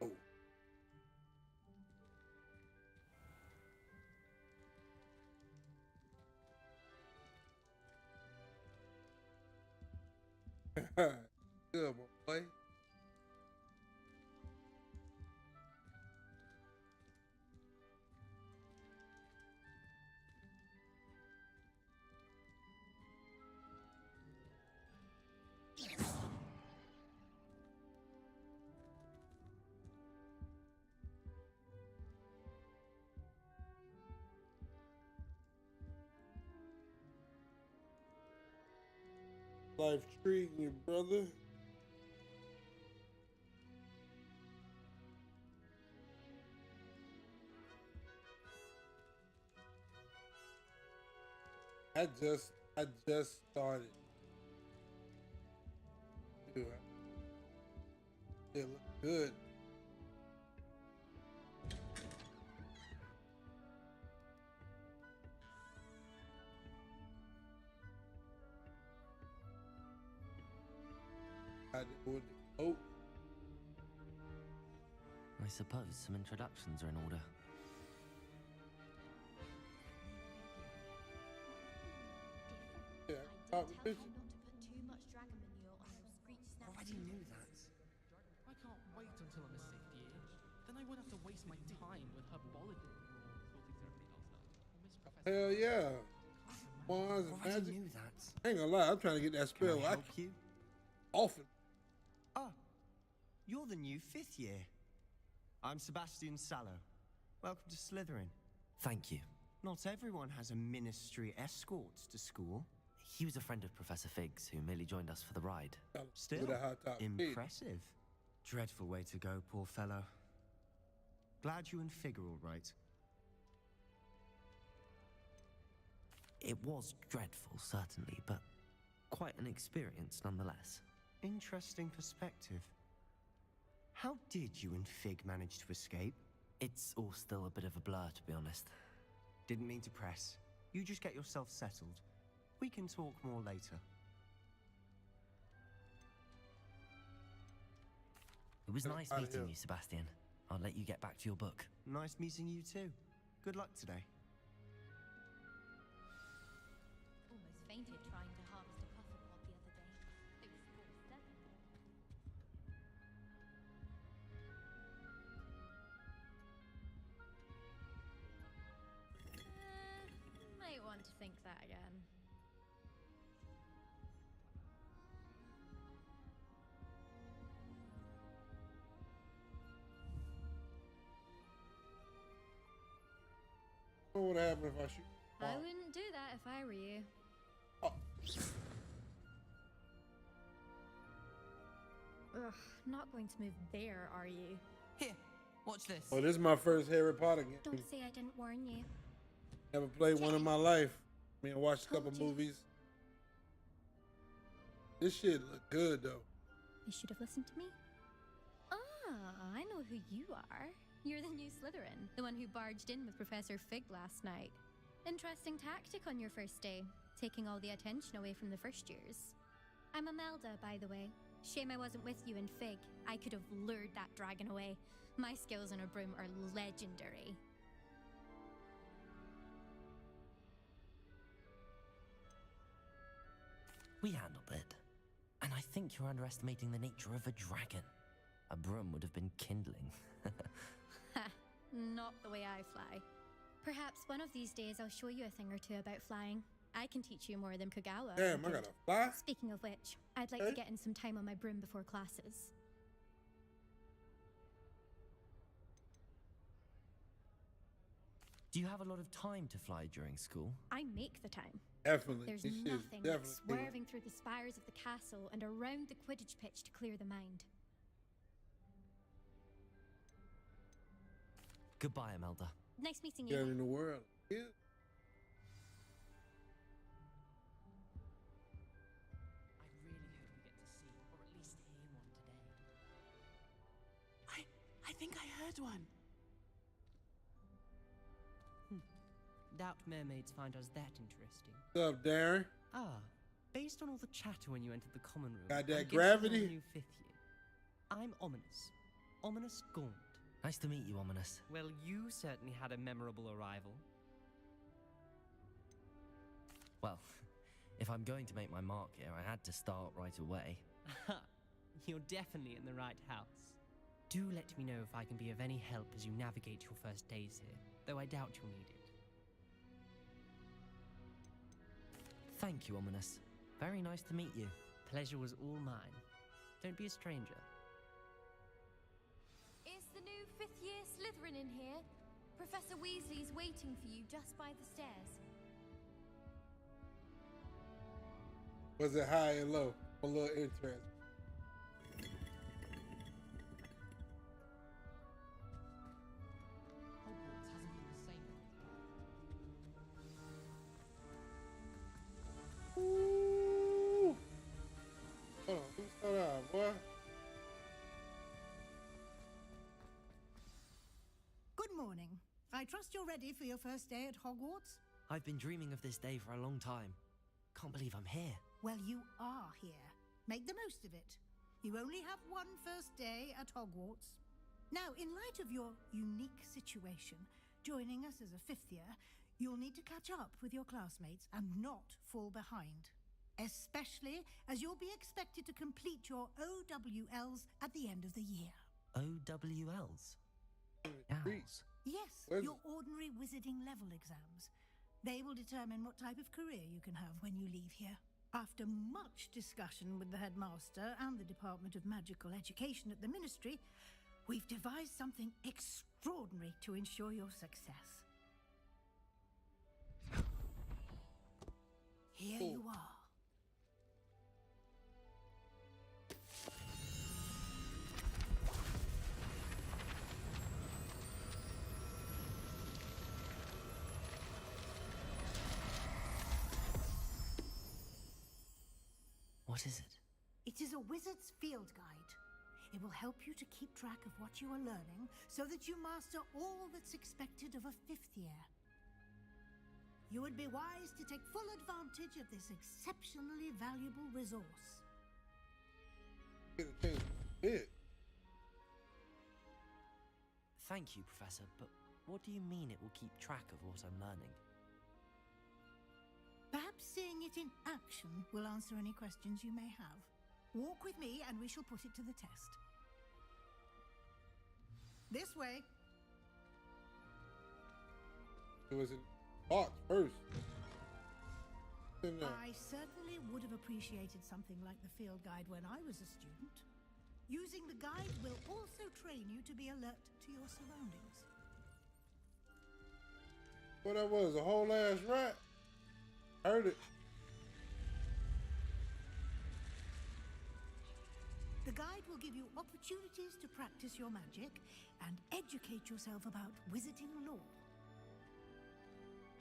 Oh. Good boy. Life treating you, brother. I just started. Dude, it look good. I did with the coat. I suppose some introductions are in order. Yeah, I caught did the tell picture. you not to put too much dragon manure on your screech snap. Already knew that. I can't wait until I'm a sixth year. Then I won't have to waste my time with herbology or Miss Professor. Hell yeah. Wands and Already magic. knew that. I ain't gonna lie, I'm trying to get that Can spell. I help you? Often. Oh, you're the new 5th year. I'm Sebastian Sallow. Welcome to Slytherin. Thank you. Not everyone has a ministry escort to school. He was a friend of Professor Figgs who merely joined us for the ride. Still, With a hot top head. impressive. Dreadful way to go, poor fellow. Glad you and Fig are all right. It was dreadful, certainly, but quite an experience nonetheless. Interesting perspective. How did you and Fig manage to escape? It's all still a bit of a blur, to be honest. Didn't mean to press. You just get yourself settled. We can talk more later. It was Get nice outta meeting here. you, Sebastian. I'll let you get back to your book. Nice meeting you too. Good luck today. Almost fainted trying to harvest a puffer pod the other day. It was score 7. Might want to think that again. What would happen if I shoot? I wouldn't do that if I were you. Oh. Ugh, not going to move there, are you? Here, watch this. Oh, this is my first Harry Potter game. Don't say I didn't warn you. Never played one in my life. I mean, I watched a couple Told you. movies. This shit look good though. You should have listened to me. Ah, I know who you are. You're the new Slytherin, the one who barged in with Professor Fig last night. Interesting tactic on your first day, taking all the attention away from the first years. I'm Imelda, by the way. Shame I wasn't with you in Fig. I could have lured that dragon away. My skills on a broom are legendary. We handled it. And I think you're underestimating the nature of a dragon. A broom would have been kindling. Ha, not the way I fly. Perhaps one of these days I'll show you a thing or two about flying. I can teach you more than Kogawa. Damn, I could. gotta fly. Speaking of which, I'd like Hey. to get in some time on my broom before classes. Do you have a lot of time to fly during school? I make the time. Definitely. There's This shit's nothing like definitely swerving through the spires of the castle and around the Quidditch pitch to clear the mind. Goodbye, Imelda. Nice meeting yeah, you. in the world. Yeah. I really hope we get to see, or at least hear one today. I think I heard one. Doubt mermaids find us that interesting. What's up, Darren? Ah, based on all the chatter when you entered the common room. Got that I'm guessing gravity? you're the new fifth year. I'm Ominous. Ominous Gaunt. Nice to meet you, Ominous. Well, you certainly had a memorable arrival. Well, if I'm going to make my mark here, I had to start right away. You're definitely in the right house. Do let me know if I can be of any help as you navigate your first days here, though I doubt you'll need it. Thank you, Ominous. Very nice to meet you. Pleasure was all mine. Don't be a stranger. Is the new fifth-year Slytherin in here? Professor Weasley's waiting for you just by the stairs. Was it high and low? A little interesting. Hogwarts hasn't been the same. Ooh. Hold on. Hold on, boy. Good morning. I trust you're ready for your first day at Hogwarts? I've been dreaming of this day for a long time. Can't believe I'm here. Well, you are here. Make the most of it. You only have one first day at Hogwarts. Now, in light of your unique situation, joining us as a fifth year, you'll need to catch up with your classmates and not fall behind. Especially as you'll be expected to complete your OWLs at the end of the year. OWLs? Owls. Yes, Where's- your ordinary wizarding level exams. They will determine what type of career you can have when you leave here. After much discussion with the headmaster and the Department of Magical Education at the Ministry, we've devised something extraordinary to ensure your success. Here you are. What is it? It is a wizard's field guide. It will help you to keep track of what you are learning so that you master all that's expected of a fifth year. You would be wise to take full advantage of this exceptionally valuable resource. Get a change of fit. Thank you, Professor, but what do you mean it will keep track of what I'm learning? Perhaps seeing it in action will answer any questions you may have. Walk with me and we shall put it to the test. This way. It was in box first. In there. I certainly would have appreciated something like the field guide when I was a student. Using the guide will also train you to be alert to your surroundings. What that was, a whole ass rat? Heard it. The guide will give you opportunities to practice your magic and educate yourself about wizarding lore.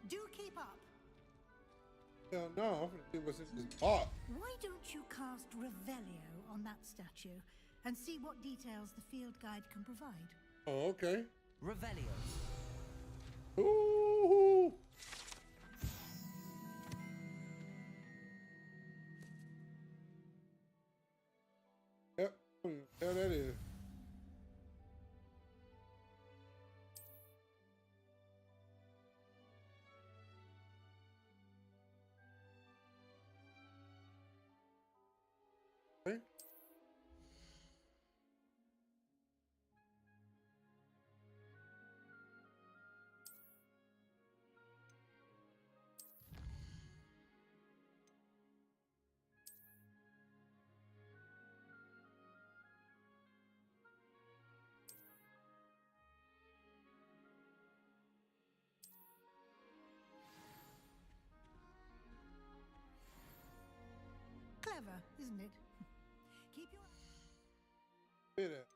Do keep up. Hell no, I'm gonna see what's in this box. Why don't you cast Revelio on that statue and see what details the field guide can provide? Oh, okay. Revelio. Ooh. Yep, hell that is. Okay. clever, isn't it? Keep your... Hear that?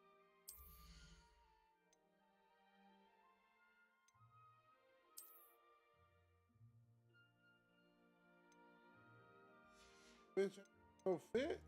Bitch, no fit.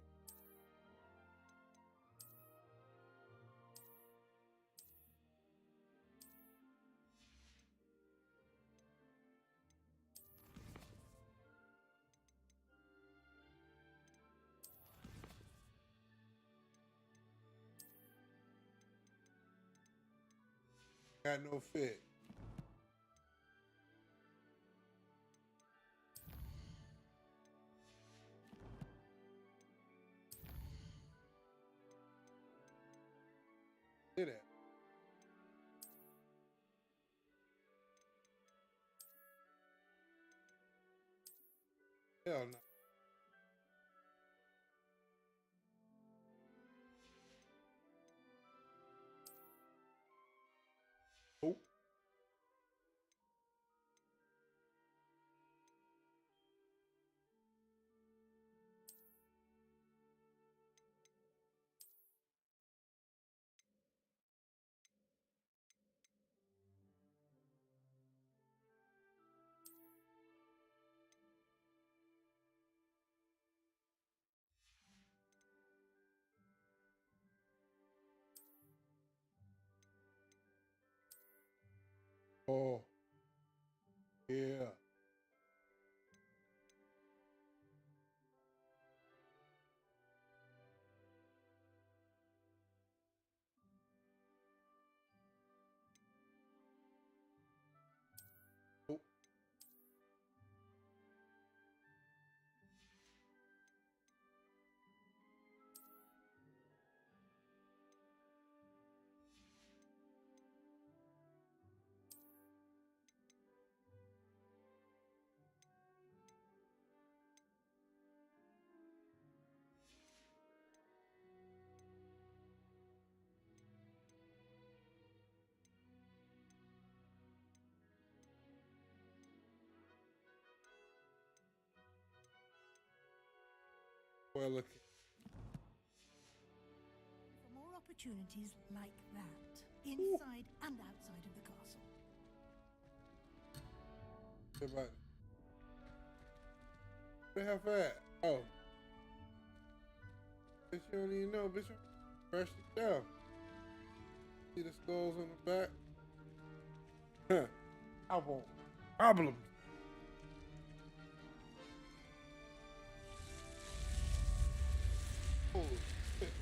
Got no fit. Hear that? Hell no. Oh. Oh. Yeah. Oh. Well, look. For more opportunities like that, inside and outside of the castle. About it. Where the hell at? Oh. Bitch, you don't even know, bitch. Fresh yourself. See the skulls on the back? Huh. I want problems. Oh, shit.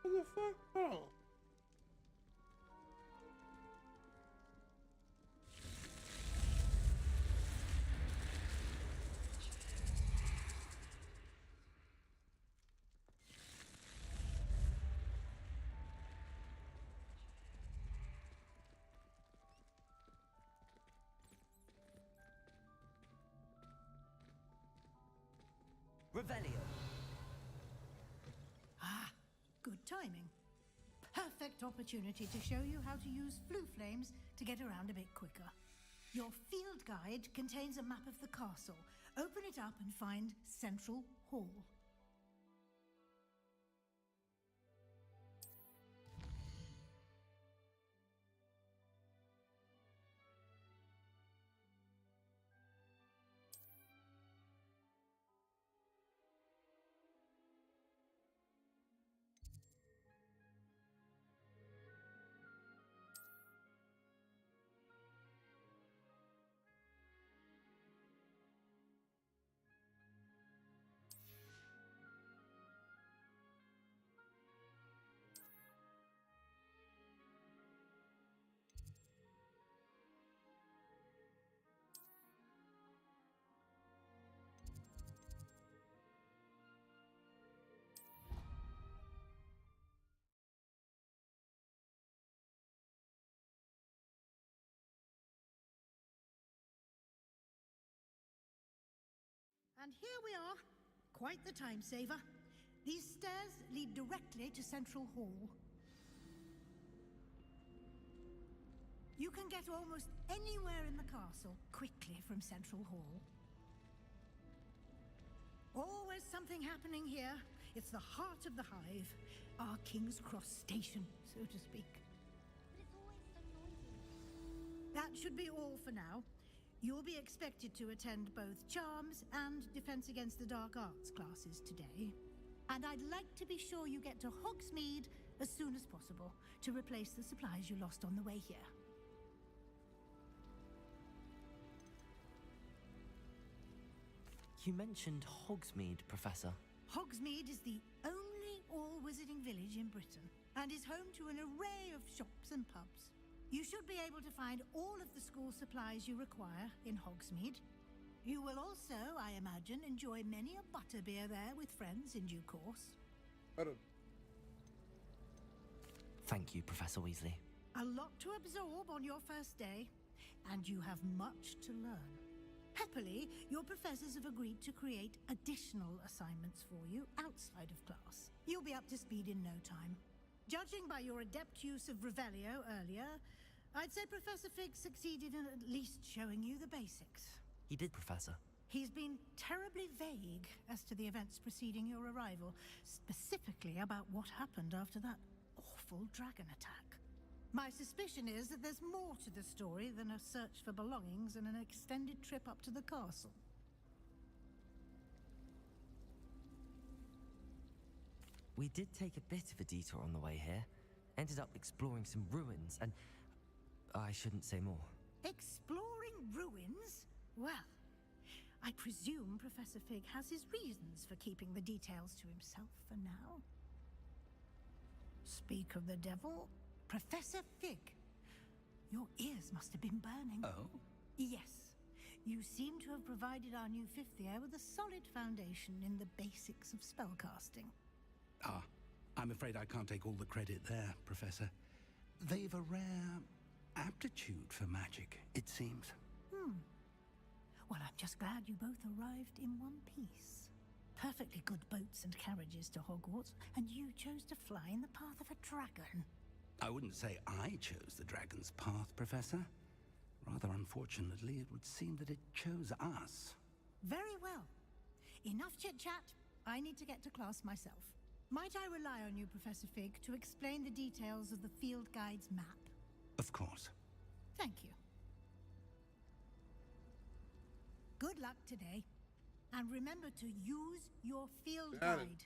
What the fuck? Hold on. Revelio. Ah, good timing. Perfect opportunity to show you how to use flue flames to get around a bit quicker. Your field guide contains a map of the castle. Open it up and find Central Hall. And here we are. Quite the time saver. These stairs lead directly to Central Hall. You can get almost anywhere in the castle quickly from Central Hall. Always something happening here. It's the heart of the Hive, our King's Cross station, so to speak. But it's always so noisy. That should be all for now. You'll be expected to attend both Charms and Defense Against the Dark Arts classes today. And I'd like to be sure you get to Hogsmeade as soon as possible to replace the supplies you lost on the way here. You mentioned Hogsmeade, Professor. Hogsmeade is the only all-wizarding village in Britain and is home to an array of shops and pubs. You should be able to find all of the school supplies you require in Hogsmeade. You will also, I imagine, enjoy many a butterbeer there with friends in due course. Thank you, Professor Weasley. A lot to absorb on your first day, and you have much to learn. Happily, your professors have agreed to create additional assignments for you outside of class. You'll be up to speed in no time. Judging by your adept use of Revelio earlier, I'd say Professor Fig succeeded in at least showing you the basics. He did, Professor. He's been terribly vague as to the events preceding your arrival, specifically about what happened after that awful dragon attack. My suspicion is that there's more to the story than a search for belongings and an extended trip up to the castle. We did take a bit of a detour on the way here. Ended up exploring some ruins, and I shouldn't say more. Exploring ruins? Well, I presume Professor Fig has his reasons for keeping the details to himself for now. Speak of the devil, Professor Fig. Your ears must have been burning. Oh? Yes. You seem to have provided our new fifth year with a solid foundation in the basics of spellcasting. Ah, I'm afraid I can't take all the credit there, Professor. They've a rare aptitude for magic, it seems. Well, I'm just glad you both arrived in one piece. Perfectly good boats and carriages to Hogwarts, and you chose to fly in the path of a dragon. I wouldn't say I chose the dragon's path, Professor. Rather unfortunately, it would seem that it chose us. Very well. Enough chit-chat. I need to get to class myself. Might I rely on you, Professor Fig, to explain the details of the field guide's map? Of course. Thank you. Good luck today. And remember to use your field guide.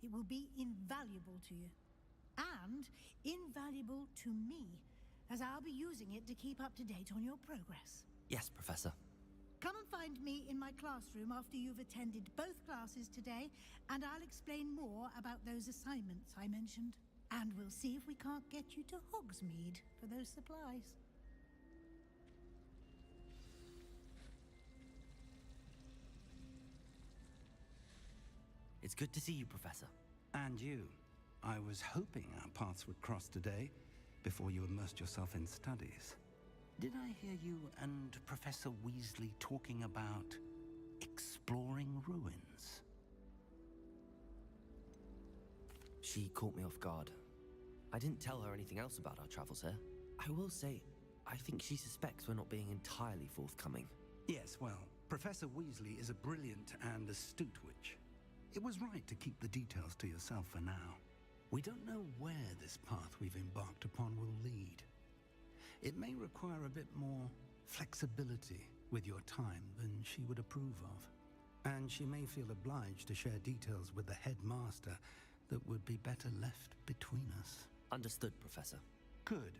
It will be invaluable to you. And invaluable to me, as I'll be using it to keep up to date on your progress. Yes, Professor. Come and find me in my classroom after you've attended both classes today, and I'll explain more about those assignments I mentioned. And we'll see if we can't get you to Hogsmeade for those supplies. It's good to see you, Professor. And you. I was hoping our paths would cross today, before you immersed yourself in studies. Did I hear you and Professor Weasley talking about exploring ruins? She caught me off guard. I didn't tell her anything else about our travels here. I will say, I think she suspects we're not being entirely forthcoming. Yes, well, Professor Weasley is a brilliant and astute witch. It was right to keep the details to yourself for now. We don't know where this path we've embarked upon will lead. It may require a bit more flexibility with your time than she would approve of. And she may feel obliged to share details with the headmaster that would be better left between us. Understood, Professor. Good.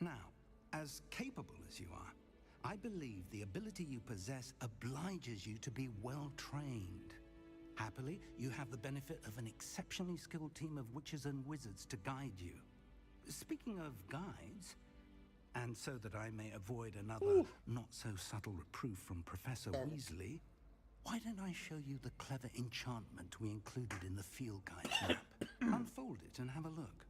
Now, as capable as you are, I believe the ability you possess obliges you to be well trained. Happily, you have the benefit of an exceptionally skilled team of witches and wizards to guide you. Speaking of guides, and so that I may avoid another not-so-subtle reproof from Professor Weasley, why don't I show you the clever enchantment we included in the field guide map? Unfold it and have a look.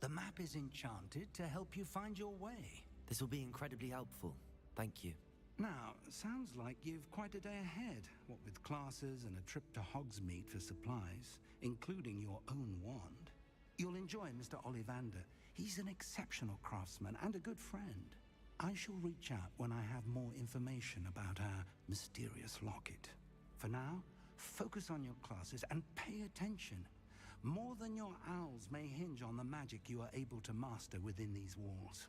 The map is enchanted to help you find your way. This will be incredibly helpful. Thank you. Now, sounds like you've quite a day ahead, what with classes and a trip to Hogsmeade for supplies, including your own wand. You'll enjoy Mr. Ollivander. He's an exceptional craftsman and a good friend. I shall reach out when I have more information about our mysterious locket. For now, focus on your classes and pay attention. More than your owls may hinge on the magic you are able to master within these walls.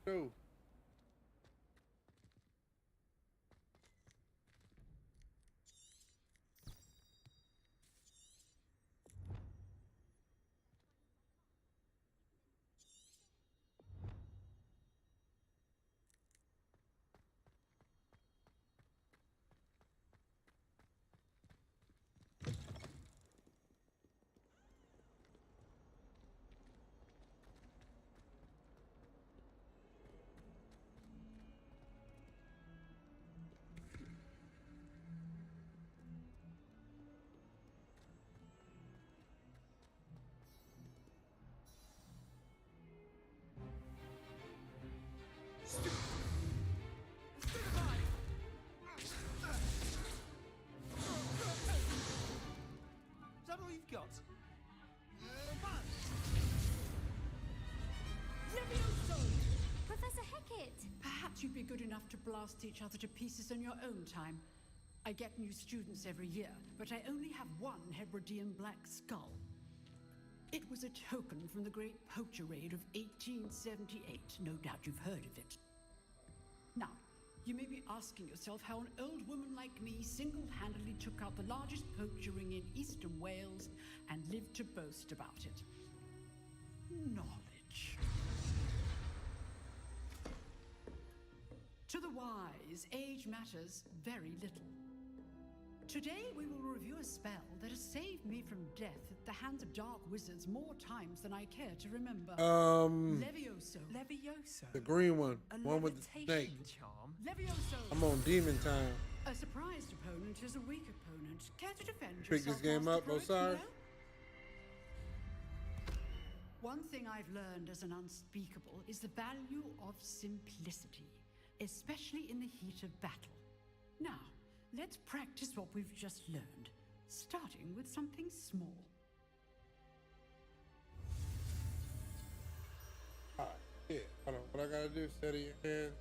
Go. Is that all you've got? Professor Hecat! Perhaps you'd be good enough to blast each other to pieces in your own time. I get new students every year, but I only have one Hebridean black skull. It was a token from the Great Poacher Raid of 1878. No doubt you've heard of it. Now, you may be asking yourself how an old woman like me single-handedly took out the largest poacher ring in eastern Wales and lived to boast about it. Knowledge. To the wise, age matters very little. Today we will review a spell that has saved me from death at the hands of dark wizards more times than I care to remember. Levioso. Levioso. The green one. A One with the snake. levitation charm. Levioso. I'm on demon time. A surprised opponent is a weak opponent. Care to defend Pick yourself, this game Master up, Poet, Osiris? hero? One thing I've learned as an unspeakable is the value of simplicity, especially in the heat of battle. Now, let's practice what we've just learned, starting with something small. Alright, yeah. Hold on. What I gotta do? Steady your hand.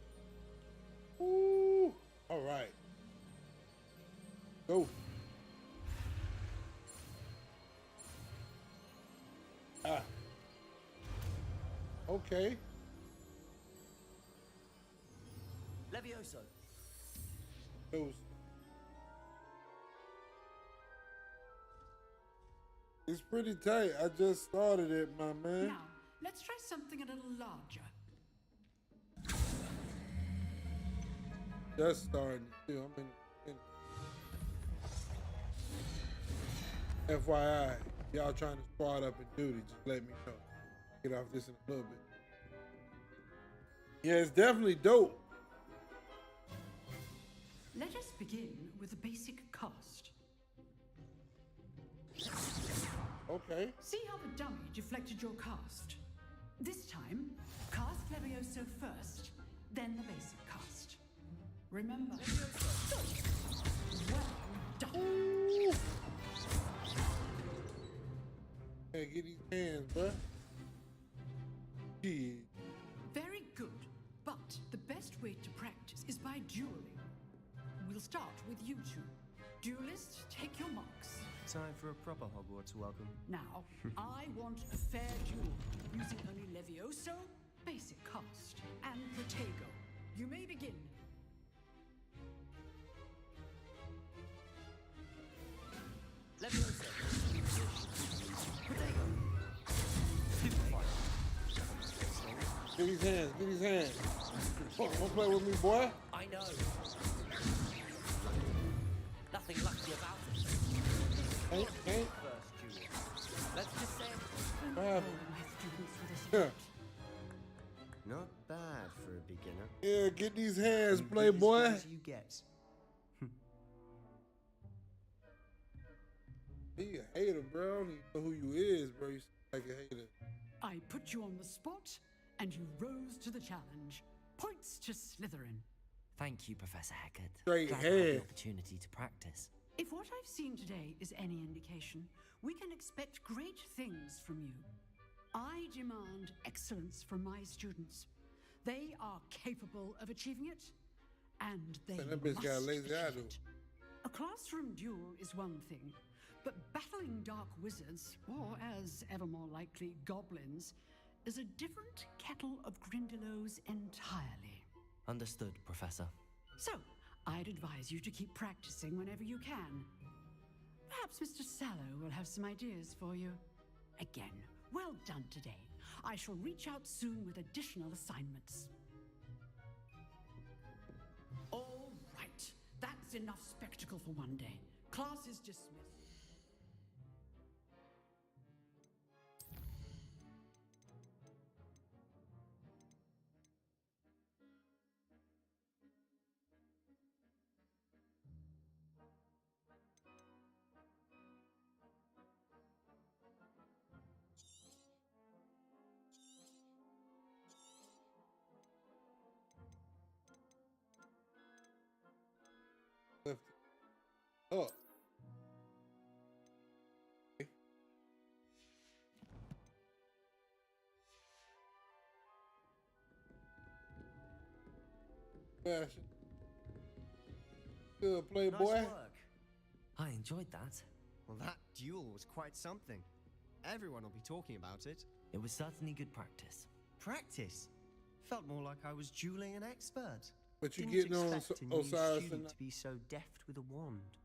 Ooh. Alright. Go. Ah. Okay. Levioso. Those. It's pretty tight. I just started it, my man. Now, let's try something a little larger. Just starting too. I'm in. FYI, y'all trying to squad up and duty, just let me know. Get off this in a little bit. Yeah, it's definitely dope. Let us begin with a basic cast. Okay. See how the dummy deflected your cast? This time, cast Levioso first, then the basic cast. Remember? Well done. Hey, get these hands, bruh. Yeah. Very good, but the best way to practice is by dueling. We'll start with you two. Duelists, take your marks. Time for a proper Hogwarts welcome. Now, I want a fair duel, using only Levioso, basic cast, and Protego. You may begin. Levioso. Protego. Get these hands, get these hands. Don't play with me, boy. I know. Nothing lucky about it. Ain't. First duel. Let's just say What happened? My students for this Yeah. event. not bad for a beginner. Yeah, get these hands, You get playboy. as good as you get. He a hater, bro. I don't even know who you is, bro. You seem like a hater. I put you on the spot, and you rose to the challenge. Points to Slytherin. Thank you, Professor Hecat. Straight Glad to have the head. opportunity to practice. If what I've seen today is any indication, we can expect great things from you. I demand excellence from my students. They are capable of achieving it, and they Man, that bitch got a must lazy eye, achieve it. A classroom duel is one thing, but battling dark wizards, or as ever more likely, goblins, is a different kettle of Grindylows entirely. Understood, Professor. So, I'd advise you to keep practicing whenever you can. Perhaps Mr. Sallow will have some ideas for you. Again, well done today. I shall reach out soon with additional assignments. All right, that's enough spectacle for one day. Class is dismissed. Left it up. Okay. Fashion. Good playboy. Nice work. I enjoyed that. Well, that duel was quite something. Everyone will be talking about it. It was certainly good practice. Practice? Felt more like I was dueling an expert. But you Didn't getting on expect a new Osiris student and to be so deft with a wand.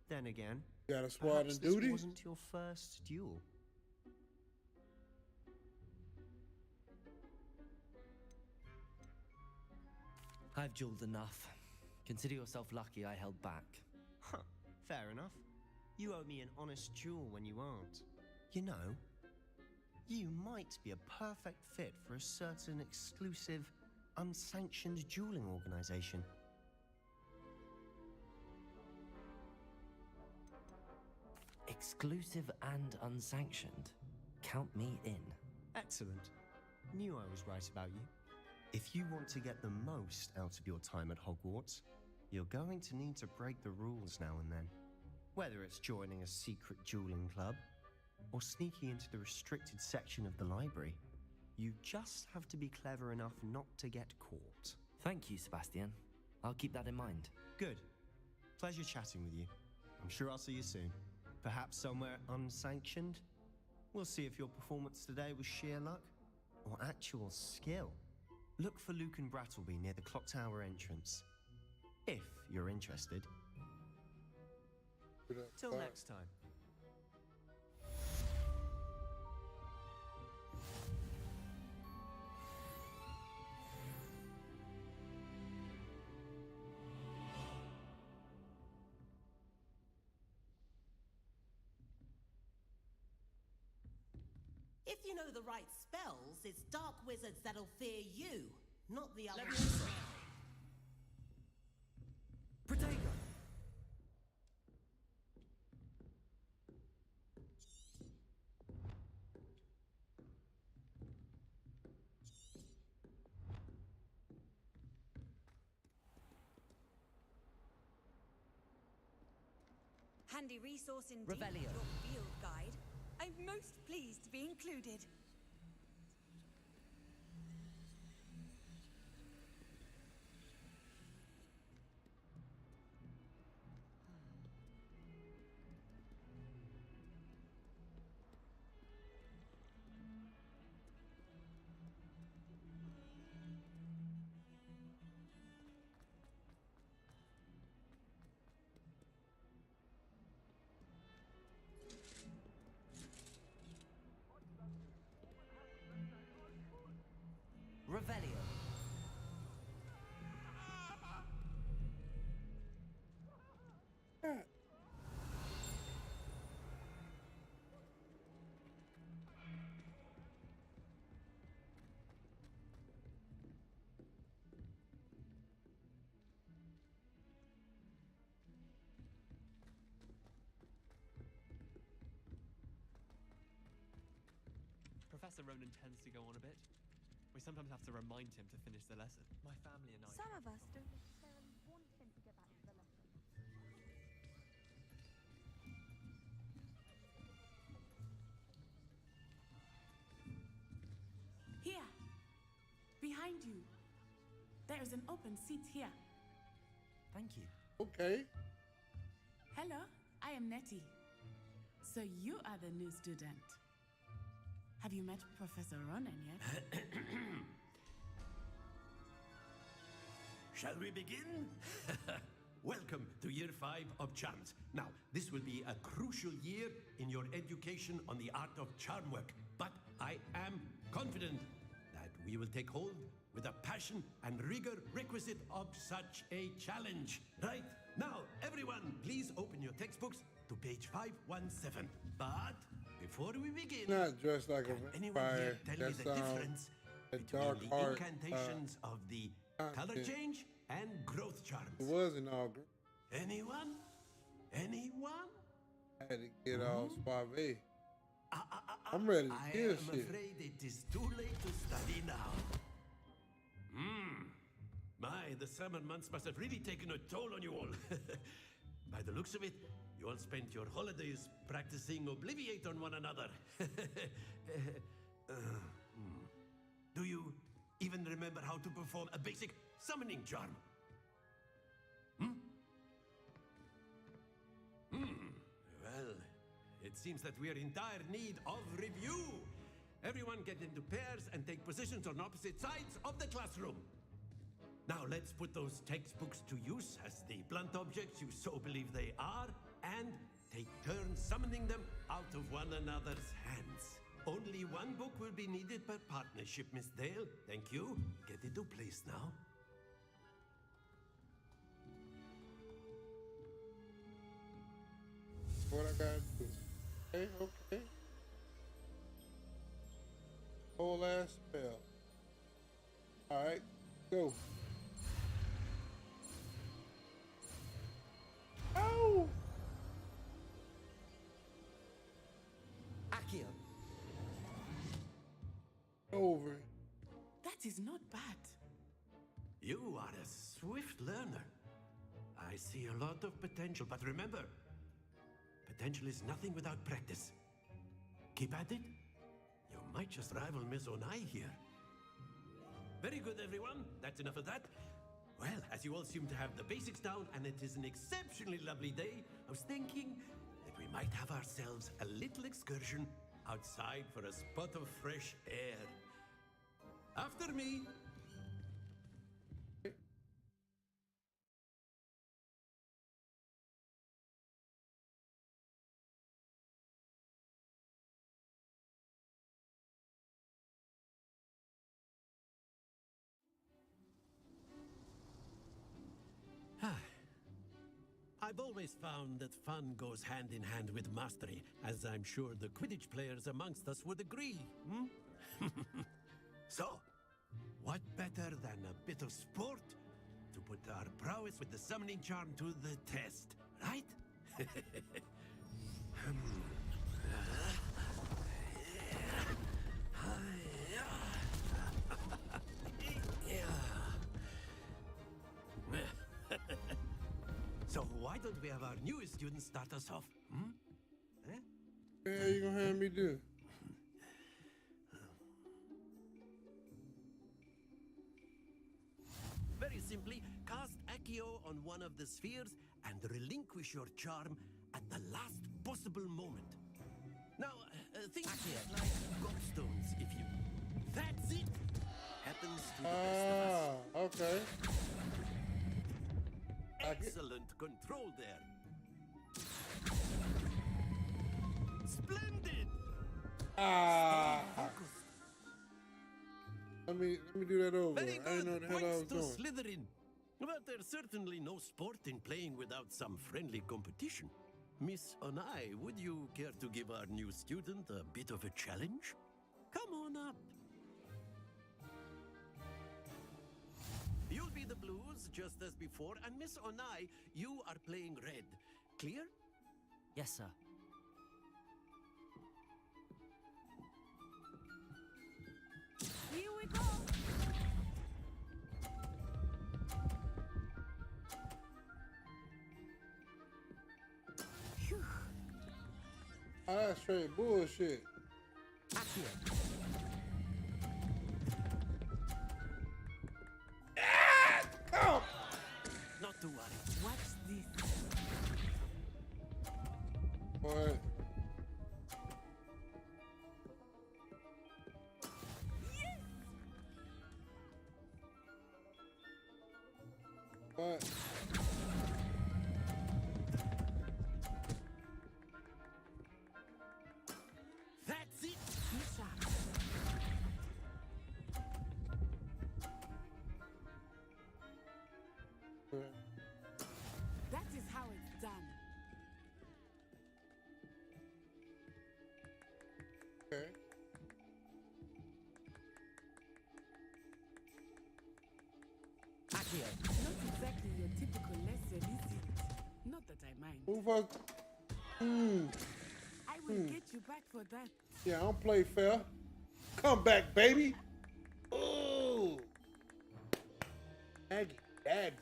Then again, got a squad perhaps in this duty. wasn't your first duel. I've dueled enough. Consider yourself lucky I held back. Huh, fair enough. You owe me an honest duel when you aren't. You know, you might be a perfect fit for a certain exclusive, unsanctioned dueling organization. Exclusive and unsanctioned. Count me in. Excellent. Knew I was right about you. If you want to get the most out of your time at Hogwarts, you're going to need to break the rules now and then. Whether it's joining a secret dueling club, or sneaking into the restricted section of the library, you just have to be clever enough not to get caught. Thank you, Sebastian. I'll keep that in mind. Good. Pleasure chatting with you. I'm sure I'll see you soon. Perhaps somewhere unsanctioned? We'll see if your performance today was sheer luck or actual skill. Look for Luke and Brattleby near the clock tower entrance. If you're interested. Till next time. If you know the right spells, it's dark wizards that'll fear you, not the other. Protego! Handy resource indeed. Revelio. Your field guide. I'm most pleased to be included. Professor Ronan tends to go on a bit. We sometimes have to remind him to finish the lesson. My family and I. Some of us don't necessarily want him to get back to the lesson. Here! Behind you. There is an open seat here. Thank you. Okay. Hello, I am Nettie. So you are the new student. Have you met Professor Ronan yet? Shall we begin? Welcome to Year 5 of Charms. Now, this will be a crucial year in your education on the art of charm work, but I am confident that we will take hold with the passion and rigor requisite of such a challenge. Right, now, everyone, please open your textbooks to page 517. But before we begin, Not dressed like can a anyone here vampire. tell me That the sounds difference a between dark the heart. incantations of the color content. change and growth charms? It was inaugural. Anyone? Anyone? I had to get all suave. I'm ready to I kill am shit. afraid it is too late to study now. My, the summer months must have really taken a toll on you all. By the looks of it, you all spent your holidays practicing Obliviate on one another. Do you even remember how to perform a basic summoning charm? Well, it seems that we are in dire need of review. Everyone get into pairs and take positions on opposite sides of the classroom. Now let's put those textbooks to use as the blunt objects you so believe they are, and take turns summoning them out of one another's hands. Only one book will be needed per partnership, Miss Dale. Thank you. Get into place now. What I gotta do? Okay, okay. Whole ass spell. Alright, go. Oh! Accio. Over. That is not bad. You are a swift learner. I see a lot of potential, but remember, potential is nothing without practice. Keep at it. You might just rival Miss Onai here. Very good, everyone. That's enough of that. Well, as you all seem to have the basics down, and it is an exceptionally lovely day, I was thinking that we might have ourselves a little excursion outside for a spot of fresh air. After me. I've always found that fun goes hand in hand with mastery, as I'm sure the Quidditch players amongst us would agree. So, what better than a bit of sport to put our prowess with the summoning charm to the test, right? So why don't we have our newest student start us off? What the hell you gonna have me do? Very simply, cast Accio on one of the spheres and relinquish your charm at the last possible moment. Now, think like gobstones, if you... That's it! Happens to the best of us. Okay. Excellent control there. Splendid! Let me do that over. Very I didn't know good. what the hell I was Points to doing. Slytherin. But there's certainly no sport in playing without some friendly competition. Miss Onai, would you care to give our new student a bit of a challenge? Come on up. You'll be the blues, just as before, and Miss Onai, you are playing red. Clear? Yes, sir. Oh, that's straight bullshit. Oh! Not to worry. Watch this. What? What? That's it. Misha. That is how it's done. Okay. Not exactly your typical lesson, is it? Not that I mind. Who fuck? I will get you back for that. Yeah, I don't play fair. Come back, baby. Ooh. Aggie, dad.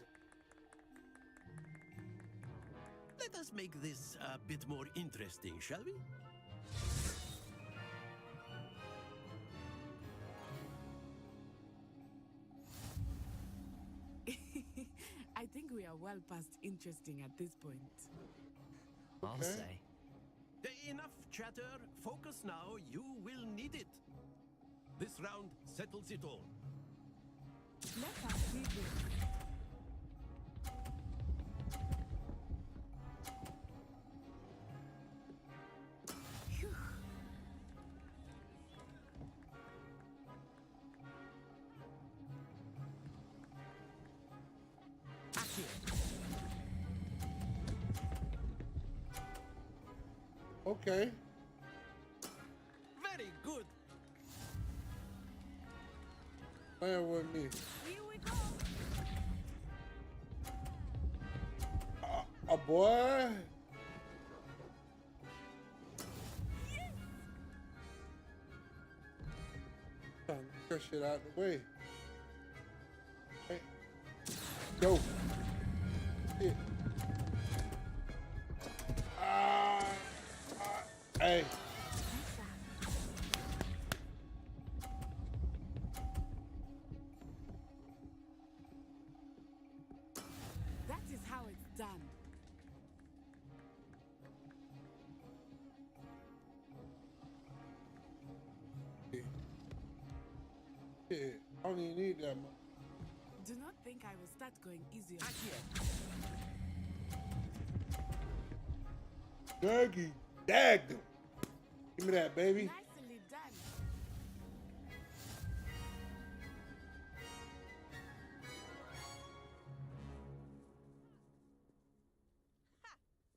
Let us make this a bit more interesting, shall we? I think we are well past interesting at this point. I'll say. Enough chatter. Focus now. You will need it. This round settles it all. Let us see this. Phew. Okay. Very good. Playing with me. Here we go. A boy. Trying to push shit out the way. Hey. Go. Shit. Hey. That is how it's done. Shit. I don't even need that much. Do not think I will start going easier. Daggy. Dag them. Give me that, baby. Nicely done.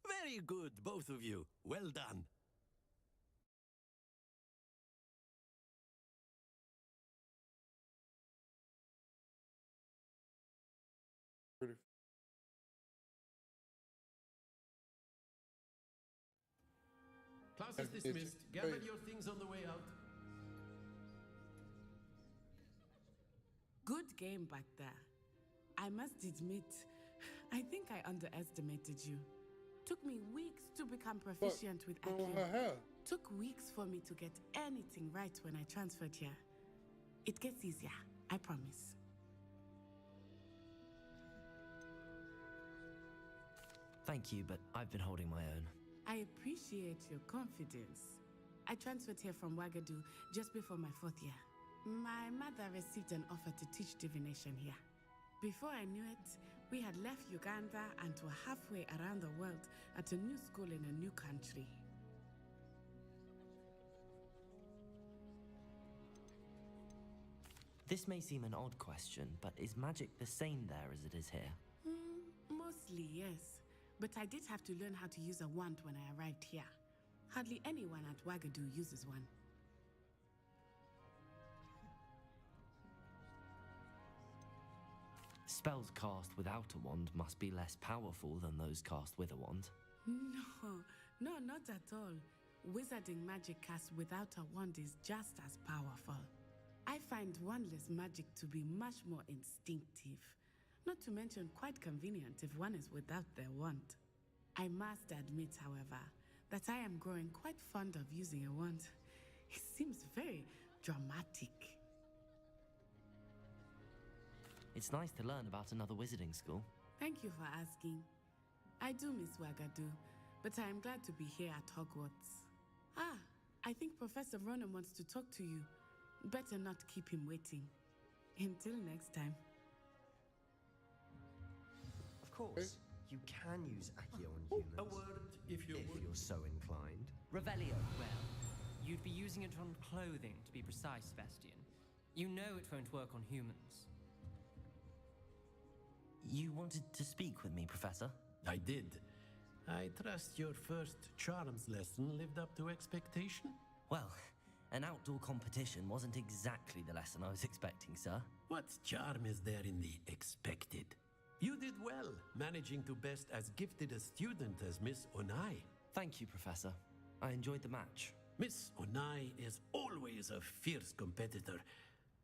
Very good, both of you. Well done. Class is dismissed. Gather your things on the way out. Good game back there. I must admit, I think I underestimated you. Took me weeks to become proficient with Accio. Took weeks for me to get anything right when I transferred here. It gets easier, I promise. Thank you, but I've been holding my own. I appreciate your confidence. I transferred here from Wagadu just before my 4th year. My mother received an offer to teach divination here. Before I knew it, we had left Uganda and were halfway around the world at a new school in a new country. This may seem an odd question, but is magic the same there as it is here? Mostly, yes. But I did have to learn how to use a wand when I arrived here. Hardly anyone at Wagadu uses one. Spells cast without a wand must be less powerful than those cast with a wand. No, not at all. Wizarding magic cast without a wand is just as powerful. I find wandless magic to be much more instinctive. Not to mention quite convenient if one is without their wand. I must admit, however, that I am growing quite fond of using a wand. It seems very dramatic. It's nice to learn about another wizarding school. Thank you for asking. I do miss Wagadu, but I am glad to be here at Hogwarts. Ah, I think Professor Ronan wants to talk to you. Better not keep him waiting. Until next time. Of course, you can use Accio on humans. A word, if you would. You're so inclined. Revelio. Well, you'd be using it on clothing, to be precise, Sebastian. You know it won't work on humans. You wanted to speak with me, Professor? I did. I trust your first charms lesson lived up to expectation? Well, an outdoor competition wasn't exactly the lesson I was expecting, sir. What charm is there in the expected? You did well, managing to best as gifted a student as Miss Onai. Thank you, Professor. I enjoyed the match. Miss Onai is always a fierce competitor,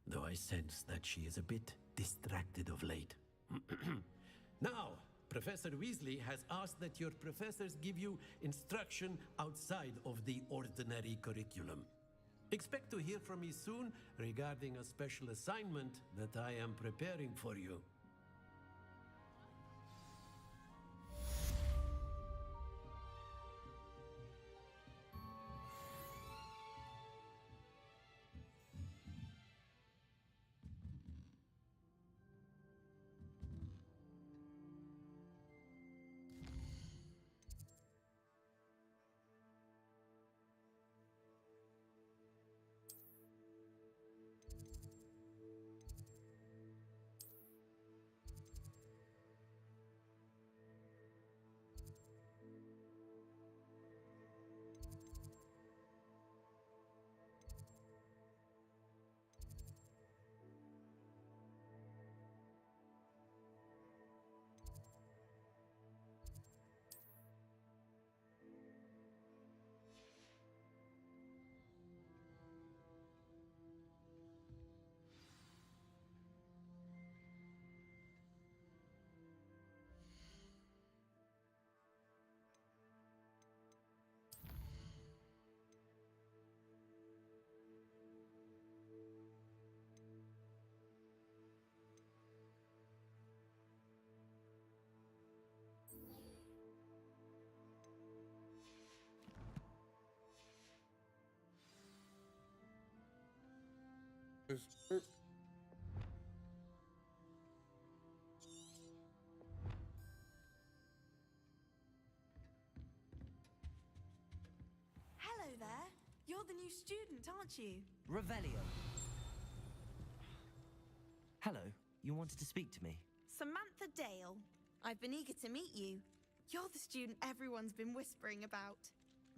though I sense that she is a bit distracted of late. Now, Professor Weasley has asked that your professors give you instruction outside of the ordinary curriculum. Expect to hear from me soon regarding a special assignment that I am preparing for you. Hello there. You're the new student, aren't you? Revelio. Hello, you wanted to speak to me? Samantha Dale. I've been eager to meet you. You're the student everyone's been whispering about.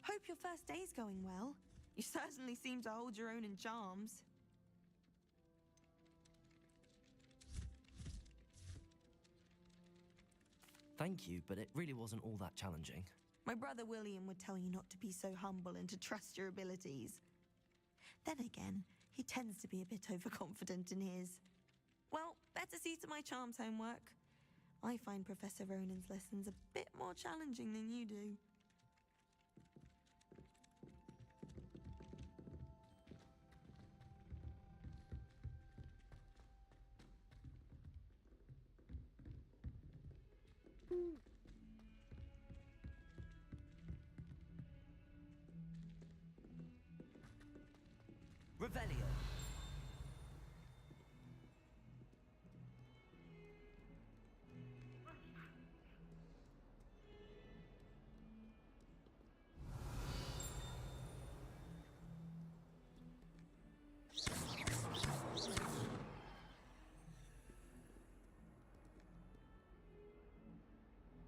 Hope your first day's going well. You certainly seem to hold your own in charms. Thank you, but it really wasn't all that challenging. My brother William would tell you not to be so humble and to trust your abilities. Then again, he tends to be a bit overconfident in his. Well, better see to my charms homework. I find Professor Ronan's lessons a bit more challenging than you do. Revelio.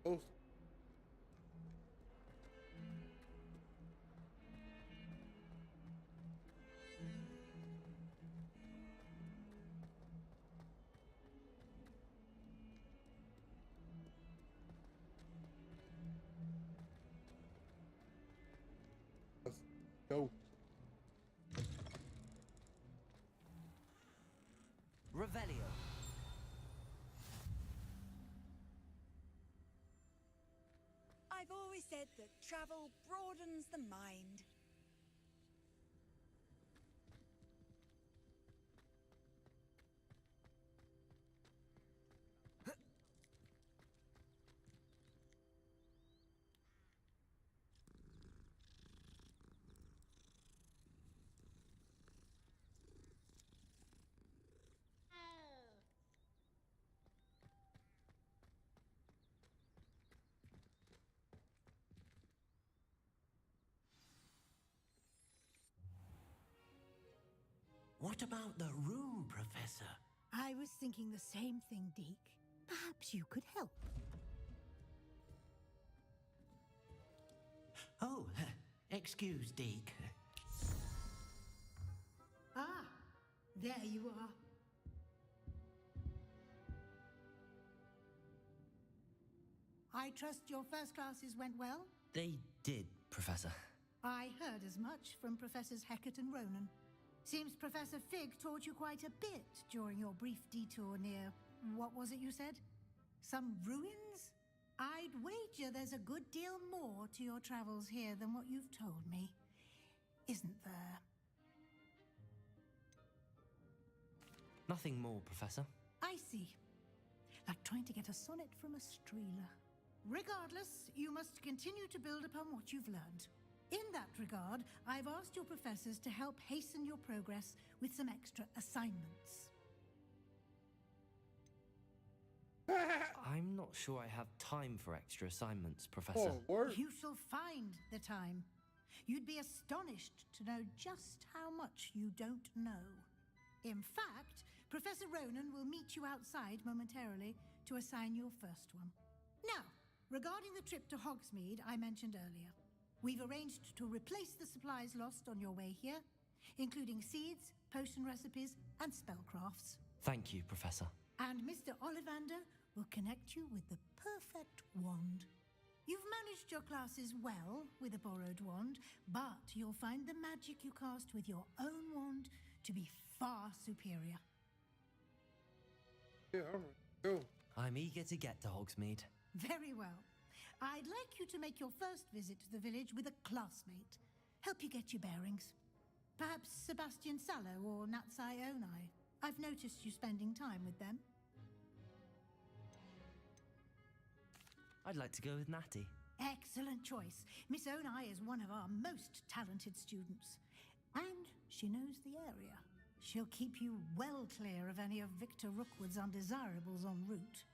Oh. Let's go. Revelio. I've always always said that travel broadens the mind. What about the room, Professor? I was thinking the same thing, Deke. Perhaps you could help. Oh, excuse, Deke. Ah, there you are. I trust your first classes went well? They did, Professor. I heard as much from Professors Hecat and Ronan. Seems Professor Fig taught you quite a bit during your brief detour near... what was it you said? Some ruins? I'd wager there's a good deal more to your travels here than what you've told me. Isn't there? Nothing more, Professor. I see. Like trying to get a sonnet from a streeler. Regardless, you must continue to build upon what you've learned. In that regard, I've asked your professors to help hasten your progress with some extra assignments. I'm not sure I have time for extra assignments, Professor. You shall find the time. You'd be astonished to know just how much you don't know. In fact, Professor Ronan will meet you outside momentarily to assign your first one. Now, regarding the trip to Hogsmeade I mentioned earlier, we've arranged to replace the supplies lost on your way here, including seeds, potion recipes, and spellcrafts. Thank you, Professor. And Mr. Ollivander will connect you with the perfect wand. You've managed your classes well with a borrowed wand, but you'll find the magic you cast with your own wand to be far superior. Yeah, all right. Go. I'm eager to get to Hogsmeade. Very well. I'd like you to make your first visit to the village with a classmate. Help you get your bearings. Perhaps Sebastian Sallow or Natsai Onai. I've noticed you spending time with them. I'd like to go with Natty. Excellent choice. Miss Onai is one of our most talented students. And she knows the area. She'll keep you well clear of any of Victor Rookwood's undesirables en route.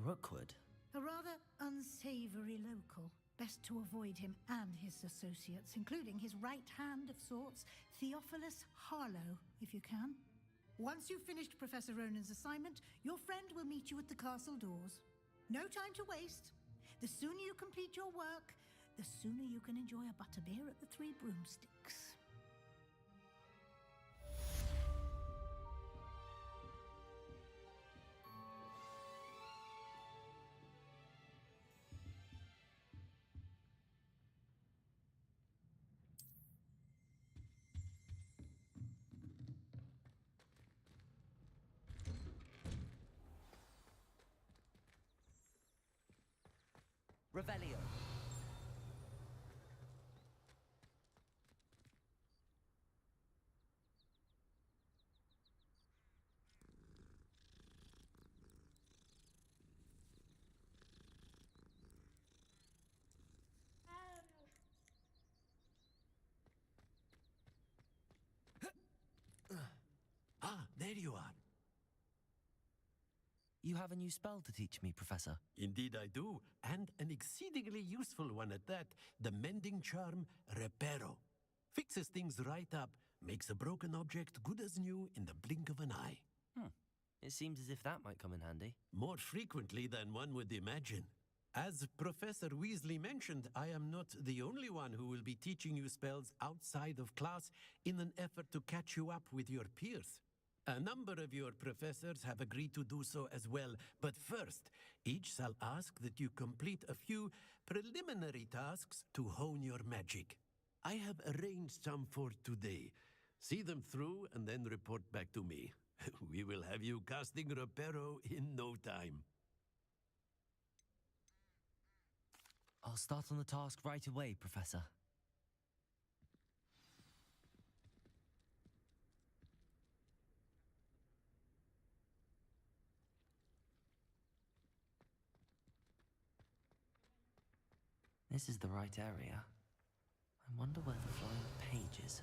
Rookwood? A rather unsavory local. Best to avoid him and his associates, including his right hand of sorts, Theophilus Harlow, if you can. Once you've finished Professor Ronan's assignment, your friend will meet you at the castle doors. No time to waste. The sooner you complete your work, the sooner you can enjoy a butterbeer at the Three Broomsticks. Revelio. Ah, there you are. You have a new spell to teach me, Professor. Indeed I do, and an exceedingly useful one at that. The mending charm, Reparo. Fixes things right up, makes a broken object good as new in the blink of an eye. It seems as if that might come in handy. More frequently than one would imagine. As Professor Weasley mentioned, I am not the only one who will be teaching you spells outside of class in an effort to catch you up with your peers. A number of your professors have agreed to do so as well, but first, each shall ask that you complete a few preliminary tasks to hone your magic. I have arranged some for today. See them through and then report back to me. We will have you casting Reparo in no time. I'll start on the task right away, Professor. This is the right area. I wonder where the flying page is.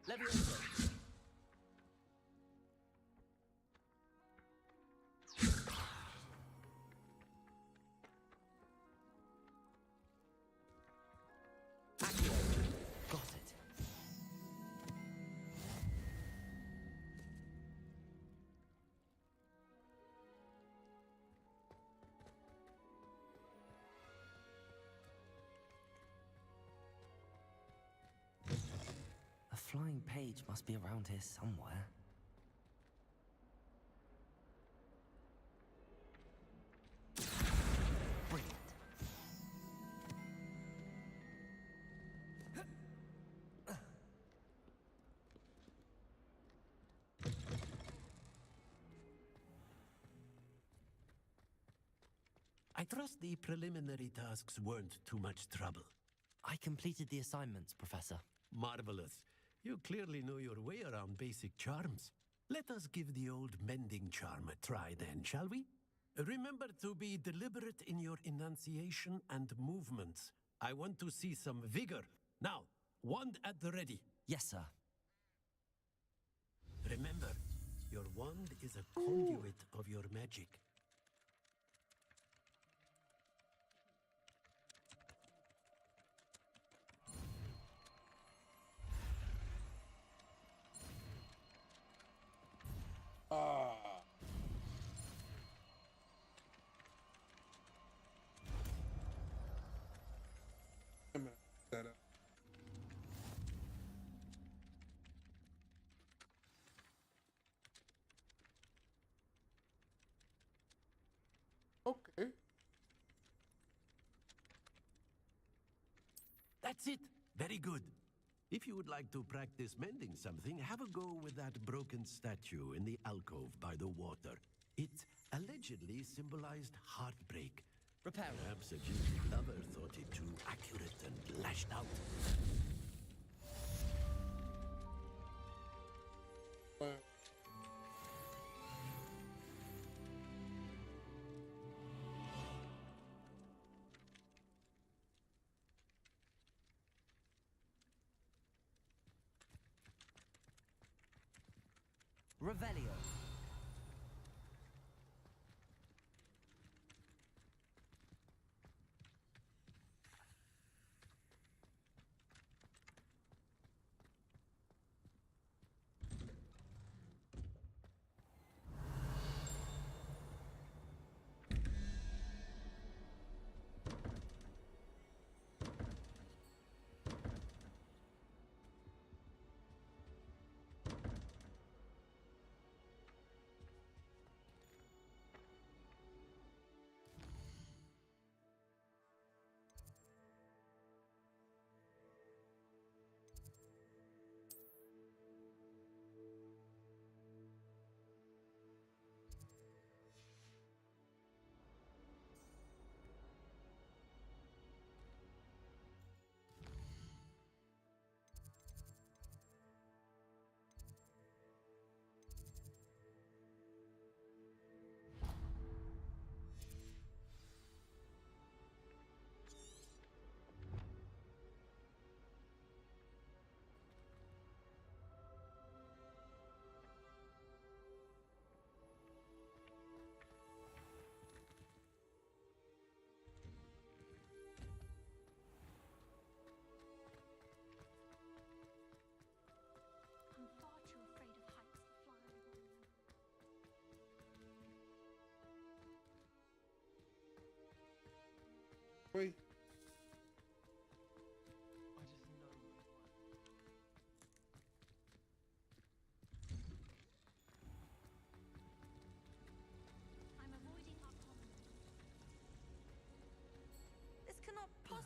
Levioso. Got it. The flying page must be around here somewhere. Brilliant. I trust the preliminary tasks weren't too much trouble. I completed the assignments, Professor. Marvelous. You clearly know your way around basic charms. Let us give the old mending charm a try then, shall we? Remember to be deliberate in your enunciation and movements. I want to see some vigor. Now, wand at the ready. Yes, sir. Remember, your wand is a conduit of your magic. I'm gonna set up. Okay. That's it. Very good. If you would like to practice mending something, have a go with that broken statue in the alcove by the water. It allegedly symbolized heartbreak. Repair it. Perhaps a guilty lover thought it too accurate and lashed out. Revelio.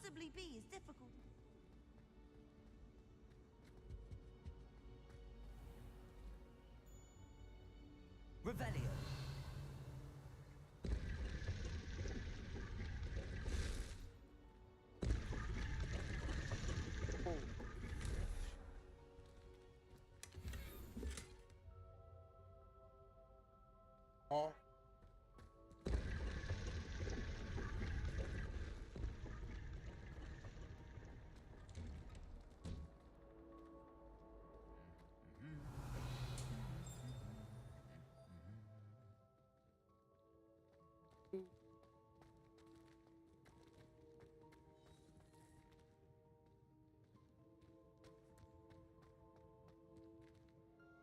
possibly be as difficult? Revelio. Oh.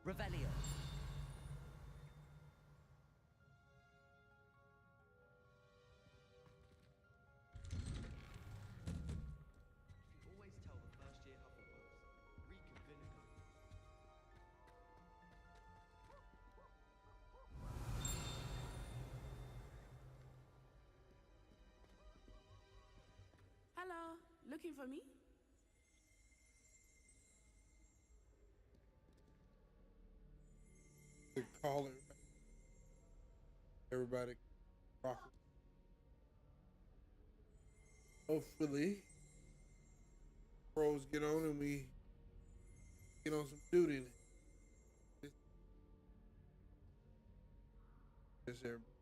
Revelio. Always tell the first year Hufflepuffs. Reek of vinegar. Hello, looking for me? To call everybody rock. Hopefully, pros get on and we get on some duty. Yes, everybody.